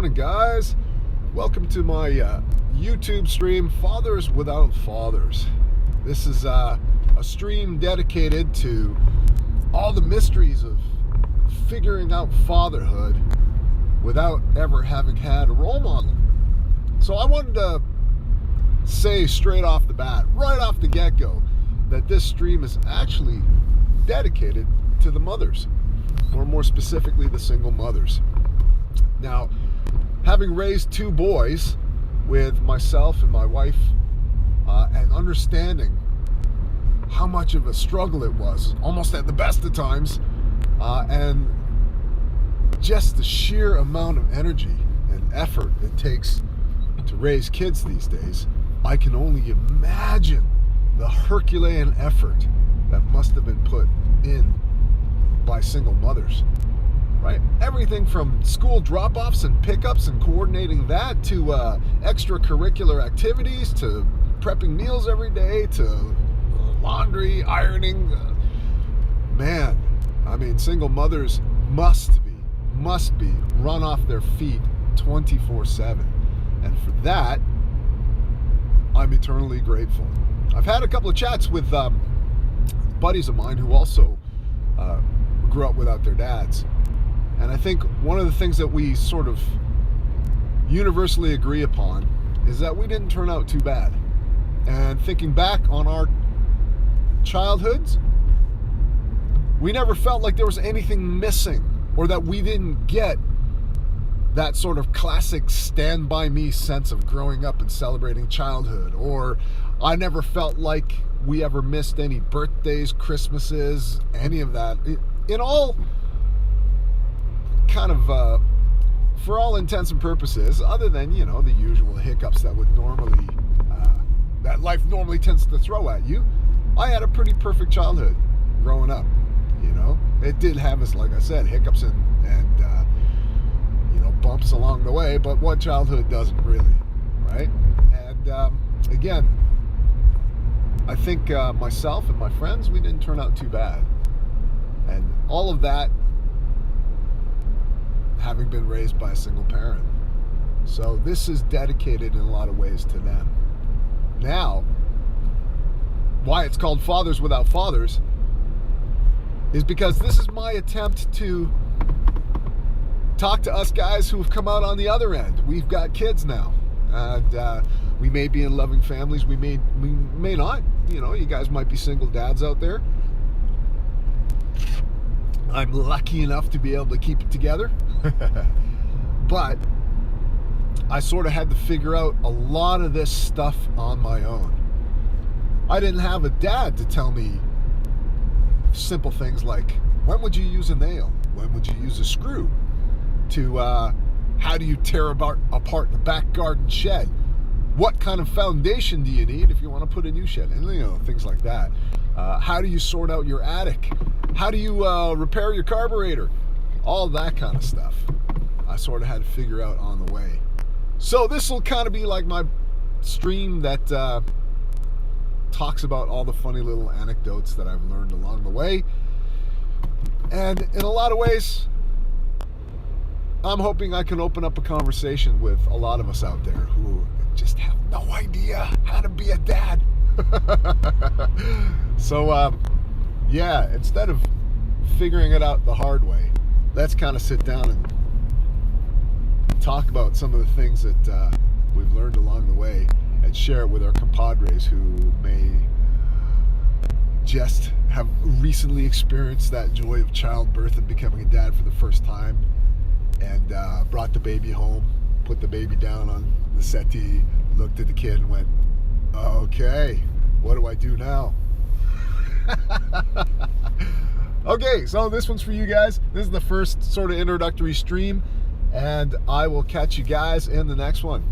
morning, guys. Welcome to my YouTube stream, Fathers Without Fathers. This is a stream dedicated to all the mysteries of figuring out fatherhood without ever having had a role model. So I wanted to say straight off the bat, right off the get-go, that this stream is actually dedicated to the mothers, or more specifically, the single mothers. Now, having raised two boys with myself and my wife, and understanding how much of a struggle it was, almost at the best of times, and just the sheer amount of energy and effort it takes to raise kids these days, I can only imagine the Herculean effort that must have been put in by single mothers. Right? Everything from school drop-offs and pickups and coordinating that to extracurricular activities to prepping meals every day to laundry, ironing. Man, I mean, single mothers must be run off their feet 24/7. And for that, I'm eternally grateful. I've had a couple of chats with buddies of mine who also grew up without their dads. And I think one of the things that we sort of universally agree upon is that we didn't turn out too bad. And thinking back on our childhoods, we never felt like there was anything missing or that we didn't get that sort of classic stand by me sense of growing up and celebrating childhood. Or I never felt like we ever missed any birthdays, Christmases, any of that. In all kind of, for all intents and purposes, other than, you know, the usual hiccups that would normally, that life normally tends to throw at you, I had a pretty perfect childhood growing up, you know. It did have us, like I said, hiccups and you know, bumps along the way, but what childhood doesn't really, right? And again, I think myself and my friends, we didn't turn out too bad. And all of that having been raised by a single parent. So this is dedicated in a lot of ways to them. Now, why it's called Fathers Without Fathers is because this is my attempt to talk to us guys who have come out on the other end. We've got kids now, and we may be in loving families, we may not. You know, you guys might be single dads out there. I'm lucky enough to be able to keep it together. But I sort of had to figure out a lot of this stuff on my own. I didn't have a dad to tell me simple things like, when would you use a nail? When would you use a screw? To how do you tear apart the back garden shed? What kind of foundation do you need if you want to put a new shed in? You know, things like that. How do you sort out your attic? How do you repair your carburetor? All that kind of stuff I sort of had to figure out on the way. So this will kind of be like my stream that talks about all the funny little anecdotes that I've learned along the way. And in a lot of ways, I'm hoping I can open up a conversation with a lot of us out there who just have no idea how to be a dad. So, yeah, instead of figuring it out the hard way, let's kind of sit down and talk about some of the things that we've learned along the way and share it with our compadres who may just have recently experienced that joy of childbirth and becoming a dad for the first time, and brought the baby home, put the baby down on the settee, looked at the kid and went, okay, what do I do now? Okay, so this one's for you guys. This is the first sort of introductory stream, and I will catch you guys in the next one.